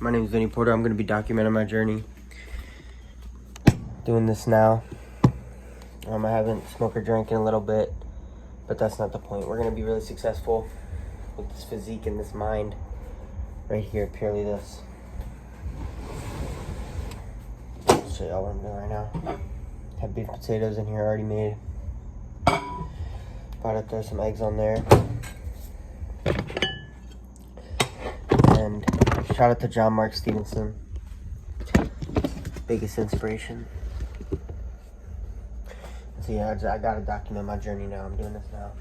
My name is Vinny Porter. I'm going to be documenting my journey. Doing this now. I haven't smoked or drank in a little bit, but that's not the point. We're going to be really successful with this physique and this mind right here, purely this. I'll show y'all what I'm doing right now. Have beef potatoes in here already made. About to throw some eggs on there. And shout out to John Mark Stevenson. Biggest inspiration. So yeah, I gotta document my journey now. I'm doing this now.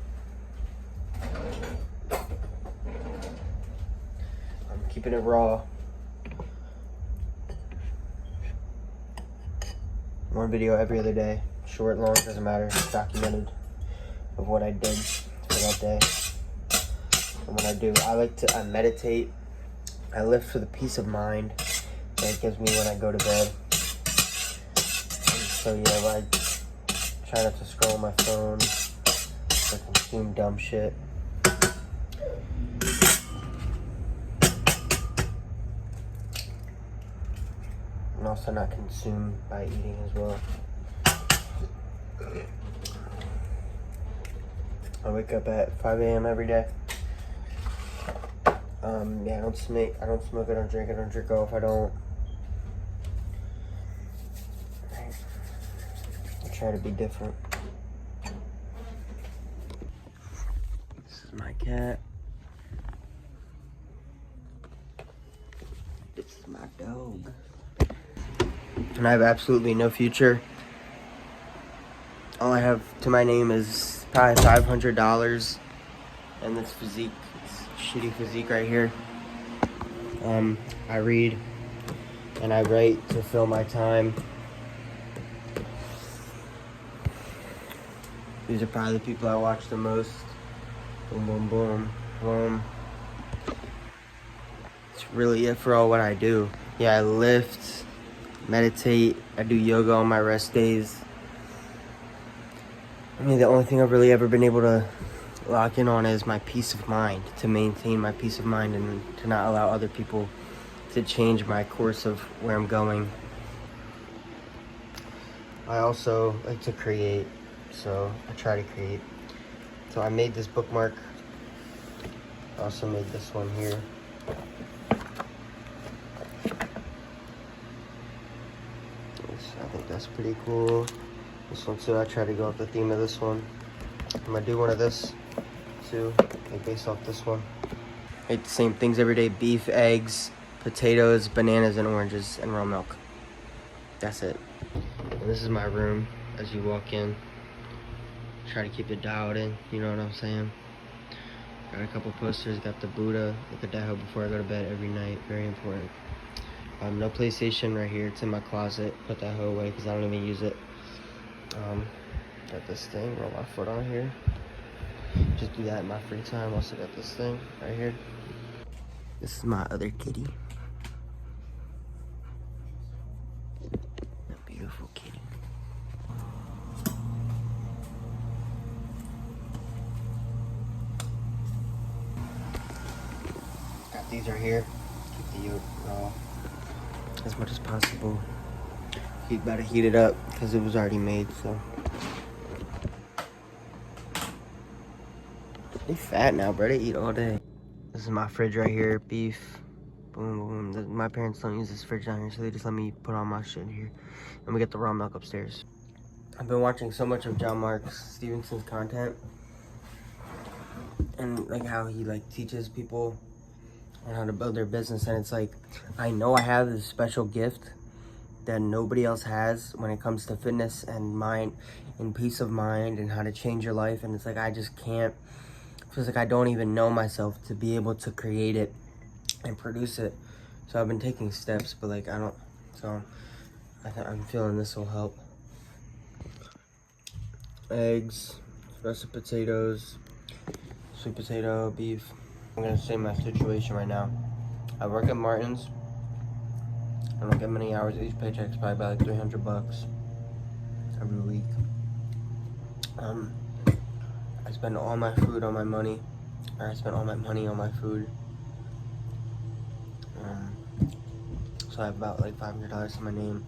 I'm keeping it raw. One video every other day. Short, long, doesn't matter. It's documented of what I did for that day. And what I do, I meditate. I live for the peace of mind that it gives me when I go to bed. And so yeah, I try not to scroll on my phone or consume dumb shit. And also not consumed by eating as well. I wake up at 5 a.m. every day. Yeah, I don't smoke, I don't drink, I don't jerk off, I try to be different. This is my cat. This is my dog. And I have absolutely no future. All I have to my name is probably $500 and this physique, this shitty physique right here. I read and I write to fill my time. These are probably the people I watch the most. Boom, boom, boom, boom. It's really it for all what I do. Yeah, I lift, meditate, I do yoga on my rest days. I mean, the only thing I've really ever been able to lock in on is my peace of mind, to maintain my peace of mind and to not allow other people to change my course of where I'm going. I also like to create, so I try to create. So I made this bookmark. I also made this one here. I think that's pretty cool. This one too, I try to go off the theme of this one. I'm gonna do one of this too, like based off this one. Eat the same things every day: beef, eggs, potatoes, bananas, and oranges, and raw milk. That's it. And this is my room as you walk in. Try to keep it dialed in, you know what I'm saying? Got a couple posters, got the Buddha. Look at that hoe before I go to bed every night, very important. No PlayStation right here, it's in my closet. Put that hoe away because I don't even use it. Got this thing, roll my foot on here. Just do that in my free time. Also got this thing right here. This is my other kitty. A beautiful kitty. Got these right here. Keep the yolk raw as much as possible. You better heat it up because it was already made, so. They fat now, bro. They eat all day. This is my fridge right here. Beef. Boom, boom. My parents don't use this fridge down here, so they just let me put all my shit in here. And we get the raw milk upstairs. I've been watching so much of John Mark Stevenson's content. And like how he teaches people on how to build their business. And it's like, I know I have this special gift that nobody else has when it comes to fitness and mind and peace of mind and how to change your life. And it's like, I just can't. It feels like I don't even know myself to be able to create it and produce it. So I've been taking steps, but I don't. So I'm feeling this will help. Eggs, roasted potatoes, sweet potato, beef. I'm gonna say my situation right now. I work at Martin's. I don't get many hours. Each paycheck's probably about $300 every week. I spend all my food on my money, or I spend all my money on my food. also have about like $500 to my name.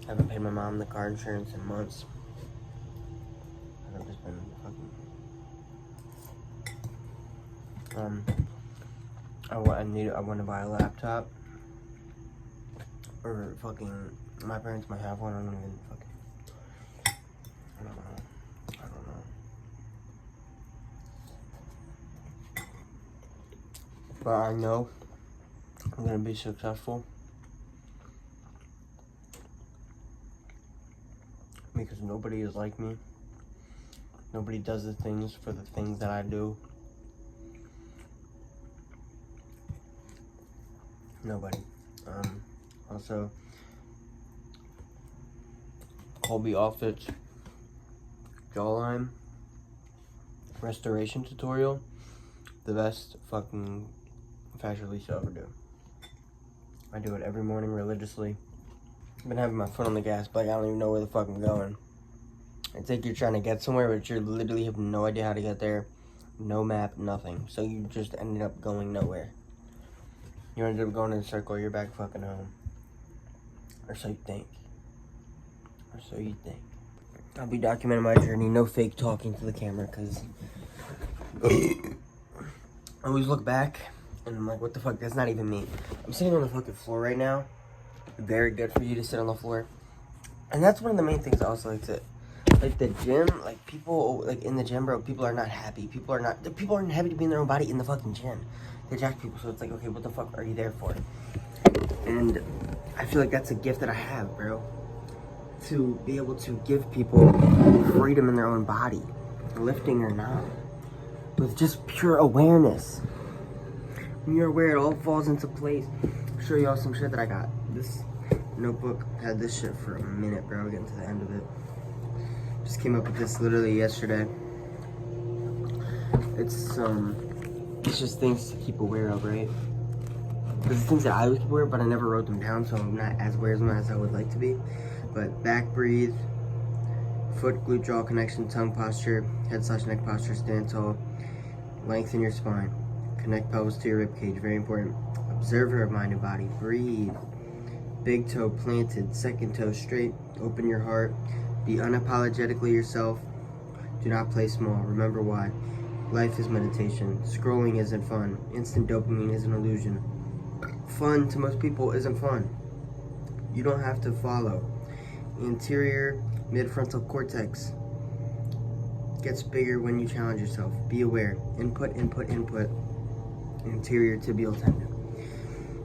I haven't paid my mom the car insurance in months. I've just been fucking... I want to buy a laptop. Or fucking... My parents might have one, I don't even fucking... I don't know. But I know I'm gonna be successful. Because nobody is like me. Nobody does the things for the things that I do. Nobody. Also, Colby Offit's jawline restoration tutorial. The best fucking fashion release you'll ever do. I do it every morning religiously. I've been having my foot on the gas, but I don't even know where the fuck I'm going. It's like you're trying to get somewhere, but you literally have no idea how to get there. No map, nothing. So you just ended up going nowhere. You ended up going in a circle, you're back fucking home. Or so you think. Or so you think. I'll be documenting my journey, no fake talking to the camera, because I always look back, and I'm like, what the fuck, that's not even me. I'm sitting on the fucking floor right now. Very good for you to sit on the floor. And that's one of the main things I also like to... Like the gym, like people, like in the gym, bro, people are not happy. People aren't happy to be in their own body in the fucking gym. They jack people, so it's like, okay, what the fuck are you there for? And I feel like that's a gift that I have, bro. To be able to give people freedom in their own body, lifting or not, with just pure awareness. When you're aware, it all falls into place. I'll show y'all some shit that I got. This notebook had this shit for a minute, bro. We're getting to the end of it. Just came up with this literally yesterday. It's just things to keep aware of, right? There's things that I would keep aware of, but I never wrote them down, so I'm not as aware of them as I would like to be. But back breathe, foot glute jaw connection, tongue posture, head/neck posture, stand tall, lengthen your spine, connect pelvis to your rib cage, very important. Observe your mind and body, breathe. Big toe planted, second toe straight, open your heart. Be unapologetically yourself. Do not play small. Remember why. Life is meditation. Scrolling isn't fun. Instant dopamine is an illusion. Fun to most people isn't fun. You don't have to follow. Anterior midfrontal cortex gets bigger when you challenge yourself. Be aware. Input. Anterior tibial tendon.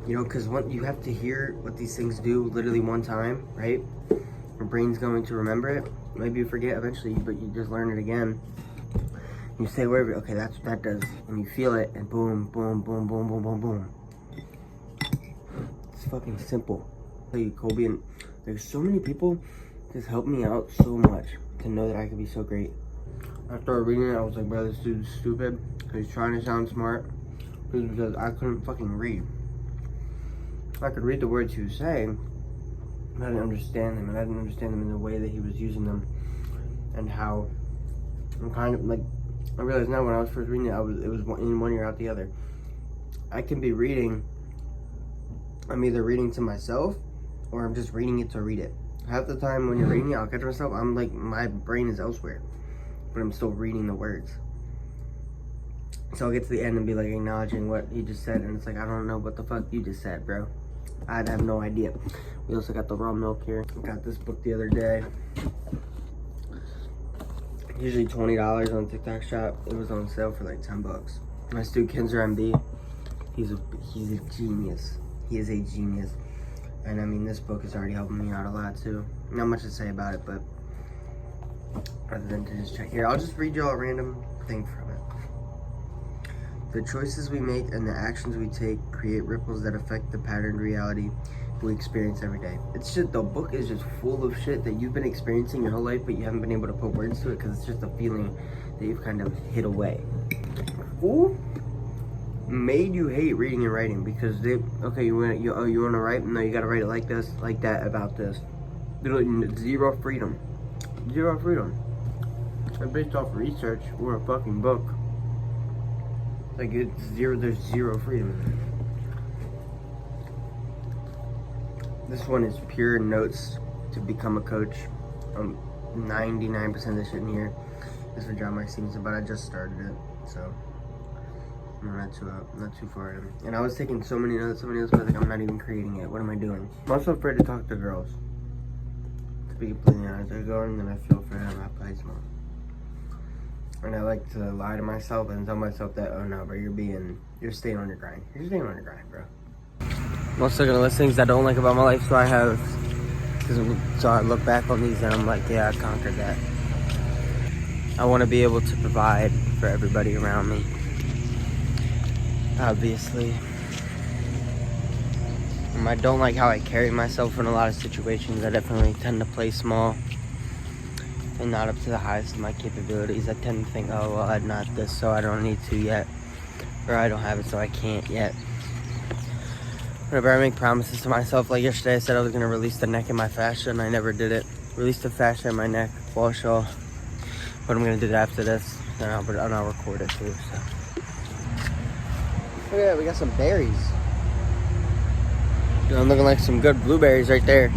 You know, because you have to hear what these things do literally one time, right? Your brain's going to remember it. Maybe you forget eventually, but you just learn it again. You stay aware of it. Okay, that's what that does. And you feel it, and boom, boom, boom, boom, boom, boom, boom. It's fucking simple. I'll tell you, Colby, and there's so many people just helped me out so much to know that I could be so great. I started reading it, I was like, bro, this dude's stupid. He's trying to sound smart. It was because I couldn't fucking read. I could read the words he was saying, I didn't understand them, and I didn't understand them in the way that he was using them, and how I'm kind of like, I realized now when I was first reading it, it was in one ear out the other. I can be reading, I'm either reading to myself, or I'm just reading it to read it. Half the time when you're reading it, I'll catch myself, I'm like, my brain is elsewhere, but I'm still reading the words. So I'll get to the end and be like acknowledging what he just said, and it's like, I don't know what the fuck you just said, bro. I'd have no idea. We also got the raw milk here. Got this book the other day. Usually $20 on TikTok shop. It was on sale for like 10 bucks. My Stu Kinzer MD. He's a genius. He is a genius. And I mean, this book is already helping me out a lot too. Not much to say about it, but other than to just check here, I'll just read y'all a random thing from it. The choices we make and the actions we take create ripples that affect the patterned reality we experience every day. It's just, the book is just full of shit that you've been experiencing your whole life, but you haven't been able to put words to it because it's just a feeling that you've kind of hid away. Who made you hate reading and writing? Because you want to write? No, you got to write it like this, like that, about this. Literally zero freedom. Zero freedom. And based off research or a fucking book. Like, there's zero freedom. This one is pure notes to become a coach. 99% of the shit in here is for John Mark Stevenson, but I just started it, so I'm not too far in. And I was taking so many notes, but like I'm not even creating it. What am I doing? I'm also afraid to talk to girls. To be completely honest, I go and then I feel afraid I'm not place more. And I like to lie to myself and tell myself that, oh no, bro, you're staying on your grind. You're staying on your grind, bro. I'm also gonna list things I don't like about my life, so I look back on these and I'm like, yeah, I conquered that. I want to be able to provide for everybody around me. Obviously. I don't like how I carry myself in a lot of situations. I definitely tend to play small and not up to the highest of my capabilities. I tend to think, oh, well, I'm not this, so I don't need to yet. Or I don't have it, so I can't yet. Whenever I make promises to myself, like yesterday I said I was going to release the neck in my fascia, and I never did it. Release the fascia in my neck, fall shaw. But I'm going to do that after this, and I'll record it too, so. Look at that, we got some berries. Dude, I'm looking like some good blueberries right there.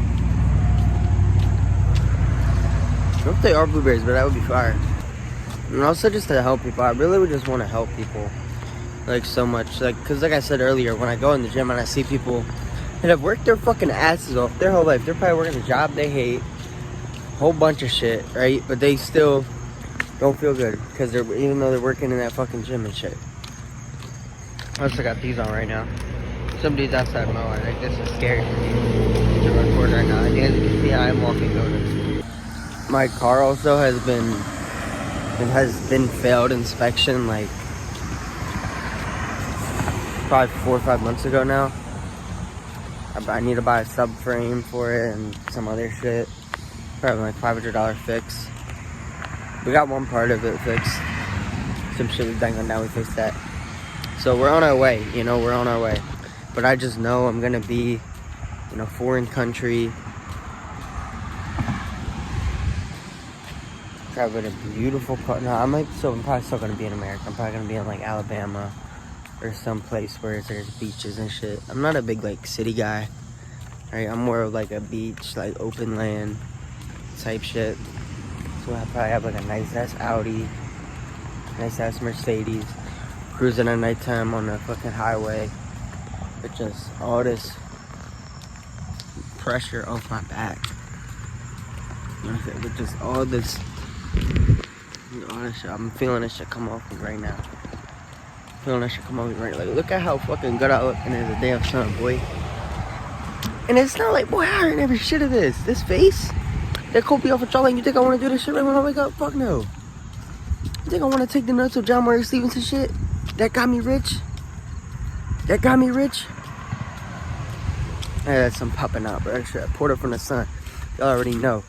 I don't know if they are blueberries, but that would be fire. And also just to help people. I really would just want to help people. Like so much. Like, cause like I said earlier, when I go in the gym and I see people that have worked their fucking asses off their whole life. They're probably working a job they hate. Whole bunch of shit, right? But they still don't feel good. Cause even though they're working in that fucking gym and shit. I also got these on right now. Somebody's outside mowing. Like, this is scary for me to record right now. And as you can see, I am walking over. My car also has been failed inspection like probably 4 or 5 months ago now. I need to buy a subframe for it and some other shit. Probably like $500 fix. We got one part of it fixed. Some shit was dangling down, we fixed that. So we're on our way, we're on our way. But I just know I'm gonna be in a foreign country, traveling a beautiful car. No, I'm probably still gonna be in America. I'm probably gonna be in like Alabama or some place where there's beaches and shit. I'm not a big like city guy, right? I'm more of like a beach, like open land type shit. So I probably have like a nice ass Audi, nice ass Mercedes, cruising at nighttime on the fucking highway. With just all this pressure off my back. With just all this shit. I'm feeling this shit come off me right now. Like, look at how fucking good I look in the damn sun, boy. And it's not like, boy, I heard every shit of this. This face? That Kobe off of Charlie, you think I want to do this shit right when I wake up? Fuck no. You think I want to take the nuts of John Mark Stevenson shit? That got me rich? I had some popping out, bro. Shit, I poured it from the sun. Y'all already know.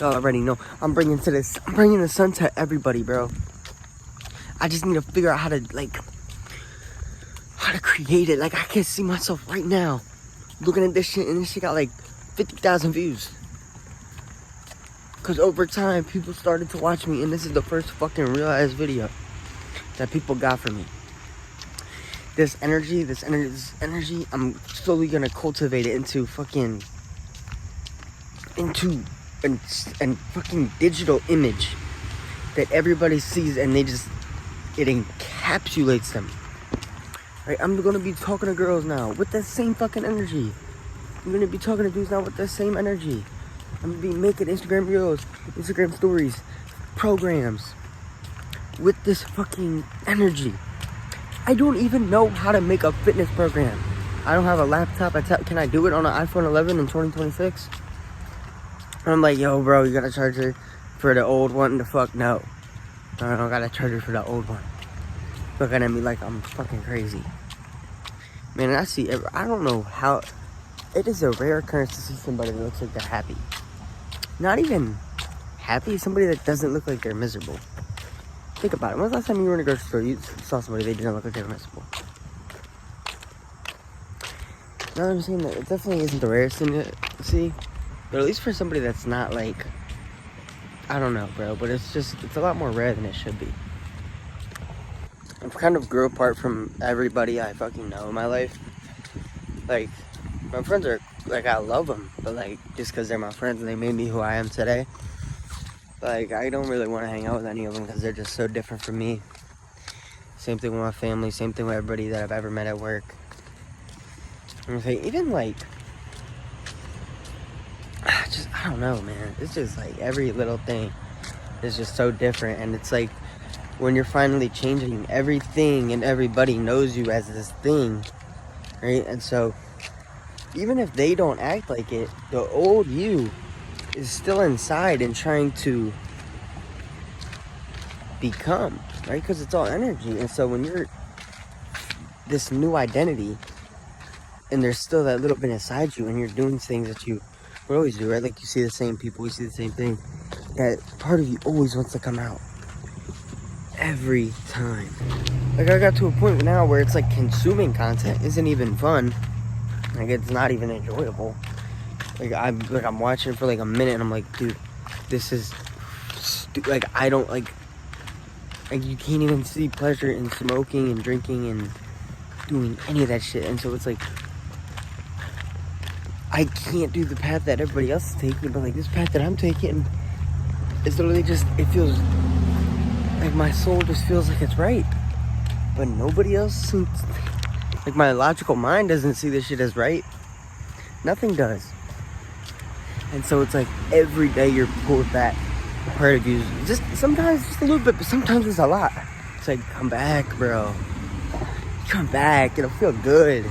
I'm bringing the sun to everybody, bro. I just need to figure out how to create it. Like, I can see myself right now looking at this shit, and this shit got like 50,000 views. Cause over time, people started to watch me, and this is the first fucking real ass video that people got from me. This energy, I'm slowly gonna cultivate it into fucking digital image that everybody sees, and it encapsulates them. Right? I'm gonna be talking to girls now with that same fucking energy. I'm gonna be talking to dudes now with that same energy. I'm gonna be making Instagram reels, Instagram stories, programs with this fucking energy. I don't even know how to make a fitness program. I don't have a laptop. Can I do it on an iPhone 11 in 2026? I'm like, yo, bro, you got a charger for the old one? The fuck no. I don't got a charger for the old one. Looking at me like I'm fucking crazy. Man, I don't know how. It is a rare occurrence to see somebody that looks like they're happy. Not even happy, somebody that doesn't look like they're miserable. Think about it. When's the last time you were in a grocery store, you saw somebody, they didn't look like they were miserable? Now that I'm saying that, it definitely isn't the rarest thing to see. But at least for somebody that's not like, I don't know, bro. But it's a lot more rare than it should be. I've kind of grew apart from everybody I fucking know in my life. Like, My friends are, like, I love them, but, like, just because they're my friends and they made me who I am today, like, I don't really want to hang out with any of them because they're just so different from me. Same thing with my family, same thing with everybody that I've ever met at work. And even, like, I don't know, man. It's just, like, every little thing is just so different, and it's like, when you're finally changing, everything and everybody knows you as this thing, right? And so, even if they don't act like it, the old you is still inside and trying to become, right? Because it's all energy. And so when you're this new identity and there's still that little bit inside you and you're doing things that you would always do, right? Like, you see the same people, you see the same thing, that part of you always wants to come out every time. Like, I got to a point now where it's like consuming content isn't even fun. Like, it's not even enjoyable. Like, I'm watching for like a minute and I'm like, dude, this is like, I don't like you can't even see pleasure in smoking and drinking and doing any of that shit. And so it's like, I can't do the path that everybody else is taking, but like, this path that I'm taking is literally just, it feels like my soul just feels like it's right, but nobody else seems, like, my logical mind doesn't see this shit as right. Nothing does. And so it's like, every day you're pulled back. Part of you, just sometimes just a little bit, but sometimes it's a lot. It's like, come back, bro. Come back, it'll feel good.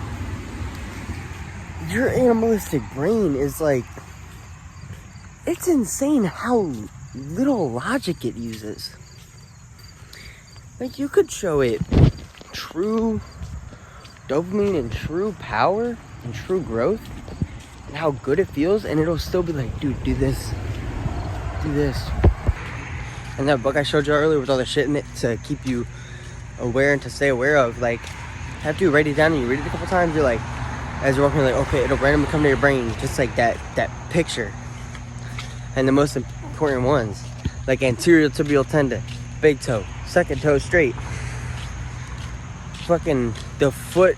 Your animalistic brain is like, it's insane how little logic it uses. Like, you could show it true dopamine and true power and true growth and how good it feels, and it'll still be like, dude, do this. Do this. And that book I showed you earlier with all the shit in it to keep you aware and to stay aware of, like, after you write it down and you read it a couple times, you're like, as you're walking, you're like, okay, it'll randomly come to your brain, just like that picture. And the most important ones, like anterior tibial tendon, big toe, second toe straight, fucking the foot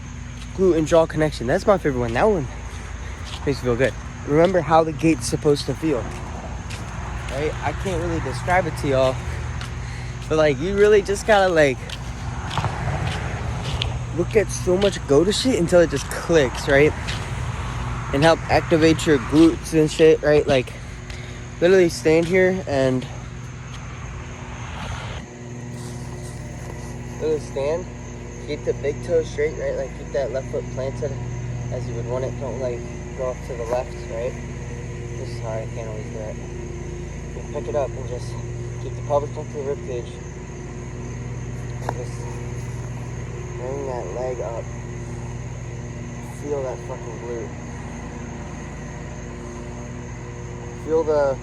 glute and jaw connection. That's my favorite one. That one makes me feel good. Remember how the gate's supposed to feel. Right? I can't really describe it to y'all, but like, you really just gotta like look at so much go to shit until it just clicks, right? And help activate your glutes and shit, right? Like, literally stand here and literally stand, keep the big toe straight, right? Like, keep that left foot planted as you would want it. Don't like go off to the left, right? This is hard, I can't always do it. Pick it up and just keep the pelvis up to the rib cage. And just bring that leg up. Feel that fucking glute. Feel the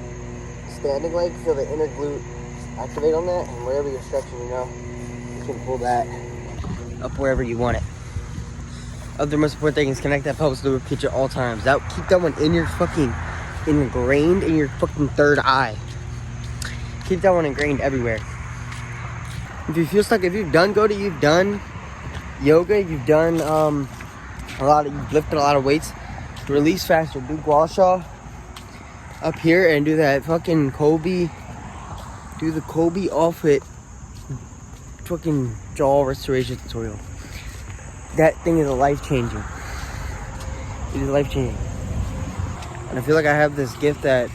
standing leg, feel the inner glute activate on that, and wherever you're stretching, you can pull that up wherever you want it. Other most important thing is connect that pelvis to the rib cage at all times. Keep that one in your fucking, ingrained in your fucking third eye. Keep that one ingrained everywhere. If you feel stuck, if you've done you've done yoga, you've done you've lifted a lot of weights, release faster. Do gua sha up here and do that fucking Kobe. Do the Kobe off it fucking jaw restoration tutorial. That thing is life-changing. It is life-changing. And I feel like I have this gift that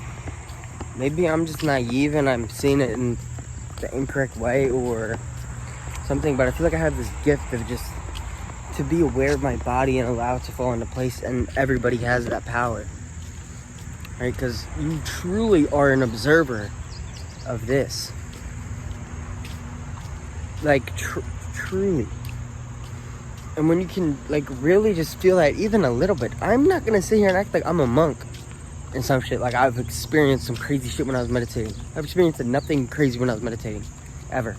maybe I'm just naive and I'm seeing it in the incorrect way or something, but I feel like I have this gift of just to be aware of my body and allow it to fall into place, and everybody has that power, right? Because you truly are an observer of this. Like, truly. And when you can, like, really just feel that even a little bit, I'm not going to sit here and act like I'm a monk and some shit. Like, I've experienced some crazy shit when I was meditating. I've experienced nothing crazy when I was meditating. Ever.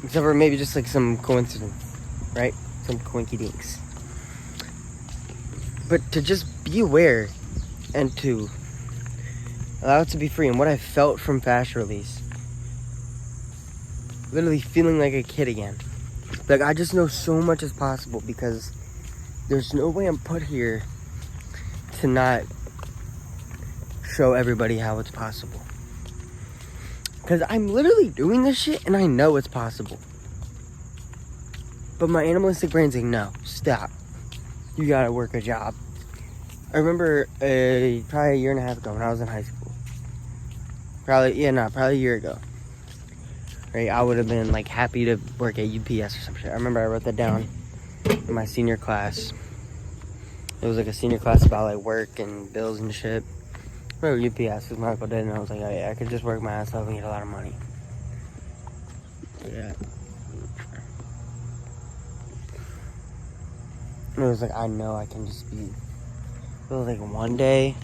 Except for maybe just, like, some coincidence. Right? Some coinky dinks. But to just be aware and to allow it to be free. And what I felt from fascia release. Literally feeling like a kid again. Like, I just know so much is possible because there's no way I'm put here to not show everybody how it's possible. Because I'm literally doing this shit and I know it's possible. But my animalistic brain's like, no, stop. You gotta work a job. I remember probably a year and a half ago when I was in high school. Probably a year ago. Right, I would have been like happy to work at UPS or some shit. I remember I wrote that down in my senior class. It was like a senior class about like work and bills and shit. I remember UPS because my uncle did, and I was like, oh yeah, I could just work my ass off and get a lot of money. Yeah. And it was like, I know I can just be. It was like one day.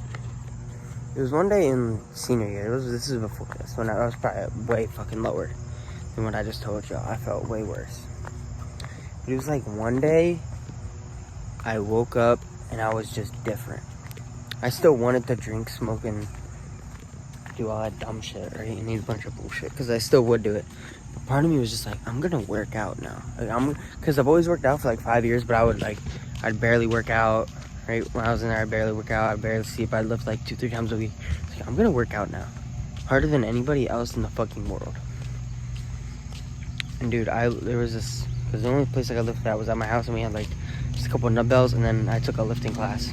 It was one day in senior year. This is before this, when I was probably way fucking lower than what I just told y'all. I felt way worse. But it was like one day, I woke up and I was just different. I still wanted to drink, smoke, and do all that dumb shit, right? And eat a bunch of bullshit, because I still would do it. But part of me was just like, I'm gonna work out now. Like, because I've always worked out for like 5 years, but I'd barely work out. Right, when I was in there, I'd barely work out, I'd barely sleep, I'd lift like 2-3 times a week. It's like, I'm gonna work out now. Harder than anybody else in the fucking world. And dude, there was this, because the only place I could lift at was at my house, and we had like just a couple of dumbbells, and then I took a lifting class.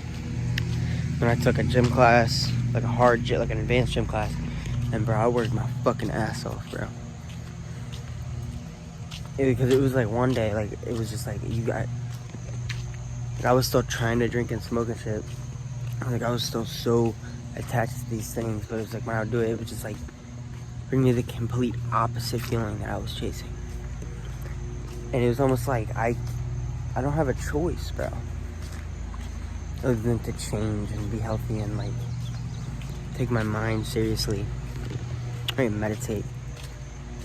Then I took a gym class, like a hard gym, like an advanced gym class. And bro, I worked my fucking ass off, bro. Because it was like one day, like, it was just like, I was still trying to drink and smoke and shit. Like, I was still so attached to these things, but it was like, when I would do it, it would just like bring me the complete opposite feeling that I was chasing. And it was almost like I don't have a choice, bro, other than to change and be healthy and like take my mind seriously, right? Meditate.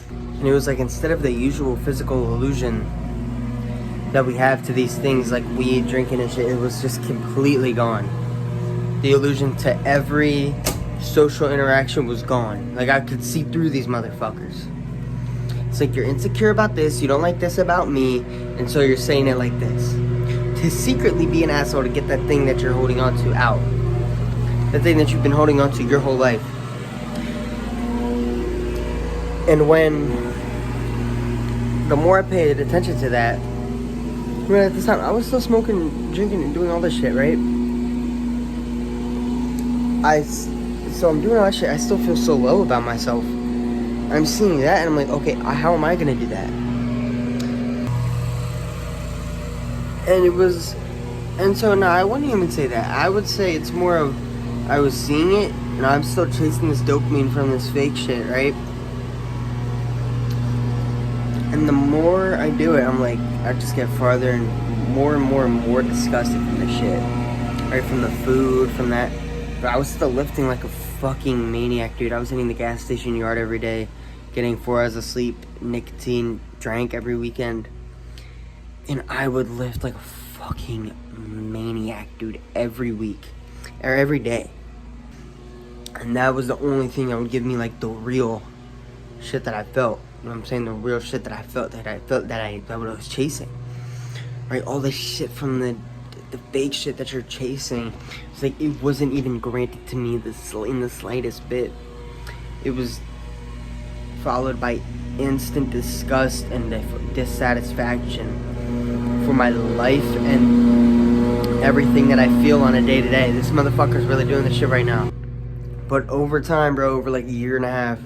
And it was like, instead of the usual physical illusion that we have to these things like weed, drinking and shit, it was just completely gone. The illusion to every social interaction was gone. Like, I could see through these motherfuckers. It's like, you're insecure about this, you don't like this about me, and so you're saying it like this. To secretly be an asshole to get that thing that you're holding on to out. The thing that you've been holding on to your whole life. And the more I paid attention to that, I mean, at the time, I was still smoking, drinking, and doing all this shit, right? So I'm doing all that shit. I still feel so low about myself. I'm seeing that, and I'm like, okay, how am I gonna do that? And so no, I wouldn't even say that. I would say it's more of, I was seeing it, and I'm still chasing this dopamine from this fake shit, right? And the more I do it, I'm like, I just get farther and more disgusted from the shit. Right, from the food, from that. But I was still lifting like a fucking maniac, dude. I was hitting the gas station yard every day, getting 4 hours of sleep, nicotine, drank every weekend. And I would lift like a fucking maniac, dude, every week. Or every day. And that was the only thing that would give me like the real shit that I felt. You know what I'm saying? The real shit that I felt, that I was chasing. Right? All this shit from the fake shit that you're chasing. It's like, it wasn't even granted to me in the slightest bit. It was followed by instant disgust and dissatisfaction for my life and everything that I feel on a day-to-day. This motherfucker's really doing this shit right now. But over time, bro, over like a year and a half,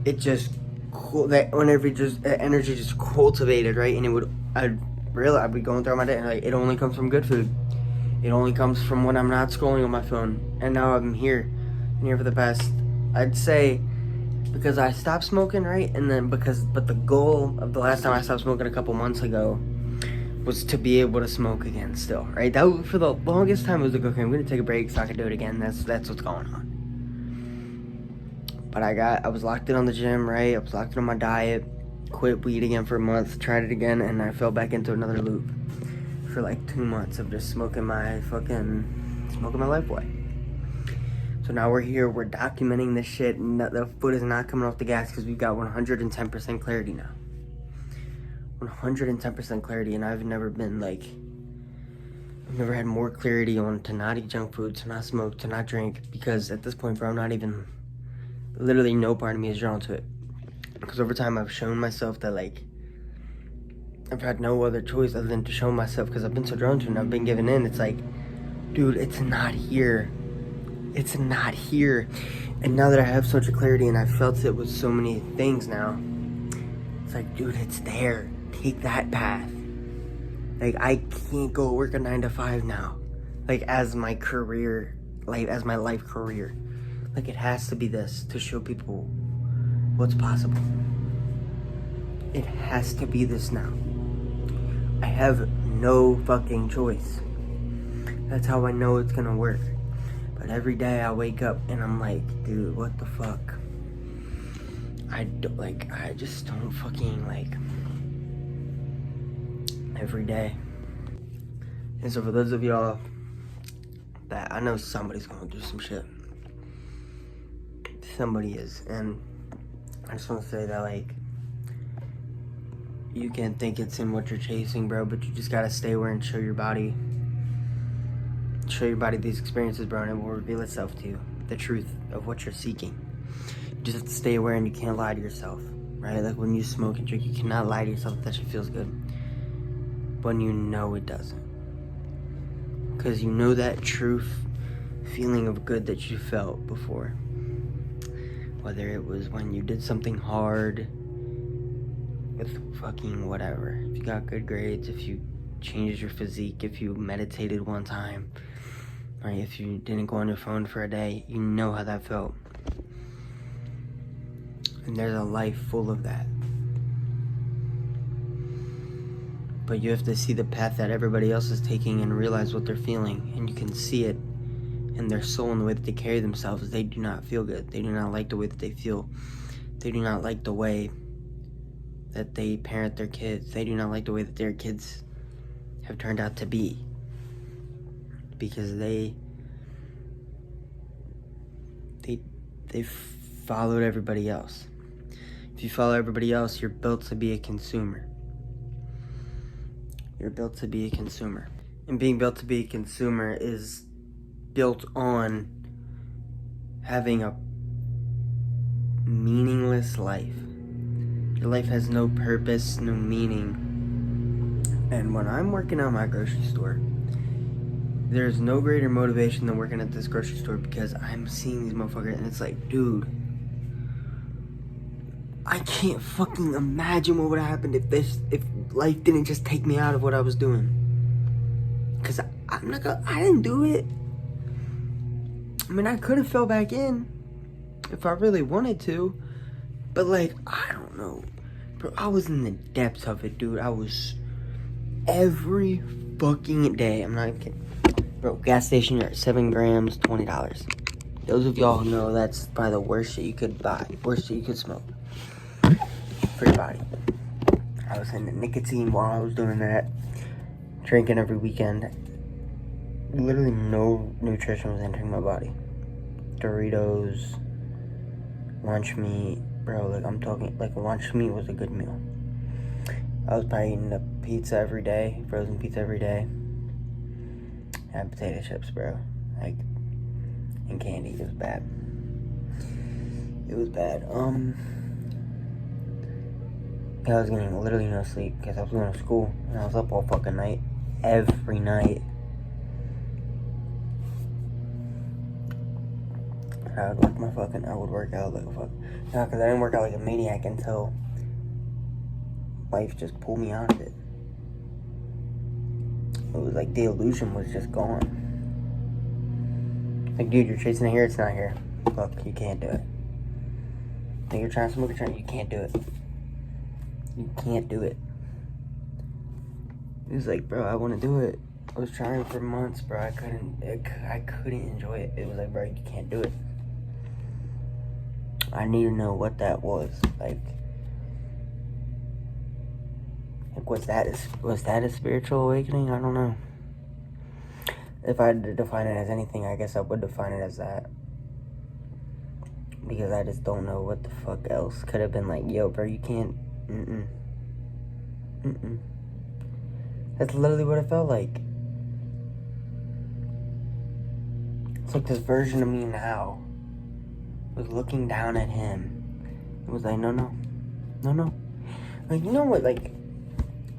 it just, that energy just cultivated, right? And I'd be going through my day and like, it only comes from good food. It only comes from when I'm not scrolling on my phone. And now I'm here for the past, I'd say, because I stopped smoking, right? And then but the goal of the last time I stopped smoking a couple months ago was to be able to smoke again still, right? That, for the longest time, it was like, okay, I'm gonna take a break so I can do it again. That's what's going on. But I was locked in on the gym, right? I was locked in on my diet, quit weed again for a month, tried it again, and I fell back into another loop for like 2 months of just smoking my life away. So now we're here, we're documenting this shit, and the foot is not coming off the gas because we've got 110% clarity now. 110% clarity, and I've never been like, I've never had more clarity on to not eat junk food, to not smoke, to not drink, because at this point, bro, I'm not even, literally no part of me is drawn to it. Because over time, I've shown myself that, like, I've had no other choice other than to show myself, because I've been so drawn to it and I've been giving in. It's like, dude, it's not here. It's not here. And now that I have such a clarity and I've felt it with so many things now, it's like, dude, it's there. Take that path. Like, I can't go work a 9 to 5 now. Like, as my career, like, as my life career. Like, it has to be this to show people what's possible. It has to be this now. I have no fucking choice. That's how I know it's gonna work. But every day I wake up and I'm like, dude, what the fuck? I just don't fucking, like, every day. And so for those of y'all that, I know somebody's going through some shit. Somebody is. And I just want to say that, like, you can't think it's in what you're chasing, bro, but you just gotta stay aware and show your body these experiences, bro, and it will reveal itself to you, the truth of what you're seeking. You just have to stay aware and you can't lie to yourself, right? Like when you smoke and drink, you cannot lie to yourself that shit feels good when you know it doesn't. Because you know that truth feeling of good that you felt before. Whether it was when you did something hard with fucking whatever. If you got good grades, if you changed your physique, if you meditated one time, right? If you didn't go on your phone for a day, you know how that felt. And there's a life full of that. But you have to see the path that everybody else is taking and realize what they're feeling. And you can see it in their soul and the way that they carry themselves. They do not feel good. They do not like the way that they feel. They do not like the way that they parent their kids. They do not like the way that their kids have turned out to be. Because they followed everybody else. If you follow everybody else, you're built to be a consumer. You're built to be a consumer. And being built to be a consumer is built on having a meaningless life. Your life has no purpose, no meaning. And when I'm working at my grocery store, there's no greater motivation than working at this grocery store, because I'm seeing these motherfuckers and it's like, dude, I can't fucking imagine what would have happened if life didn't just take me out of what I was doing. Cause I didn't do it. I mean, I could have fell back in if I really wanted to, but like, I don't know, bro. I was in the depths of it, dude. I was every fucking day. I'm not even kidding. Bro, gas station, you're at 7 grams, $20. Those of y'all who know, that's probably the worst shit you could buy, worst shit you could smoke for your body. I was in the nicotine while I was doing that, drinking every weekend. Literally no nutrition was entering my body. Doritos, lunch meat, bro, like I'm talking, like lunch meat was a good meal. I was probably eating a pizza every day, frozen pizza every day. And potato chips, bro. Like, and candy. It was bad. It was bad. I was getting literally no sleep because I was going to school and I was up all fucking night. Every night. I would work out like a fuck. No, because I didn't work out like a maniac until life just pulled me out of it. It was like the illusion was just gone. Like, dude, you're chasing it here, it's not here. Look, you can't do it. Think you're trying to smoke a joint, you can't do it. You can't do it. It was like, bro, I want to do it. I was trying for months, bro. I couldn't enjoy it. It was like, bro, you can't do it. I need to know what that was. Like was that a spiritual awakening? I don't know. If I had to define it as anything, I guess I would define it as that. Because I just don't know what the fuck else could have been like, yo, bro, you can't, That's literally what it felt like. It's like this version of me now was looking down at him. It was like, no. Like, you know what, like,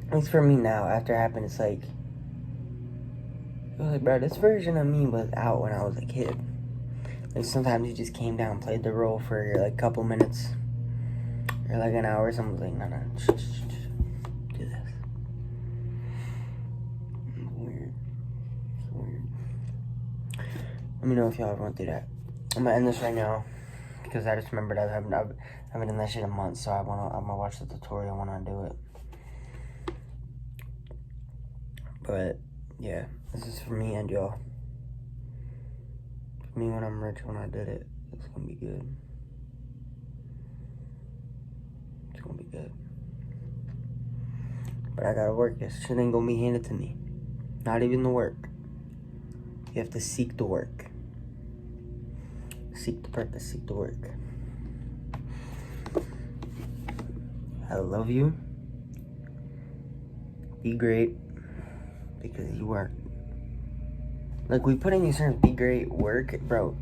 at least for me now, after it happened, it's like, it was like, bro, this version of me was out when I was a kid. Like, sometimes you just came down, played the role for, like, a couple minutes, or, like, an hour, someone was like, no, do this. Weird. It's weird. Let me know if y'all ever went through that. I'm gonna end this right now, because I just remembered I haven't done that shit in months, so I'm gonna watch the tutorial when I do it. But, yeah, this is for me and y'all. For me when I'm rich, when I did it, it's gonna be good. It's gonna be good. But I gotta work. This shit ain't gonna be handed to me. Not even the work. You have to seek the work. Seek the purpose, seek the work. I love you. Be great. Because you are. Like, we put in these terms, be great, work, bro.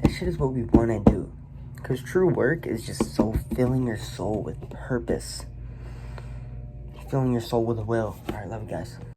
That shit is what we want to do. Because true work is just so filling your soul with purpose. Filling your soul with will. Alright, love you guys.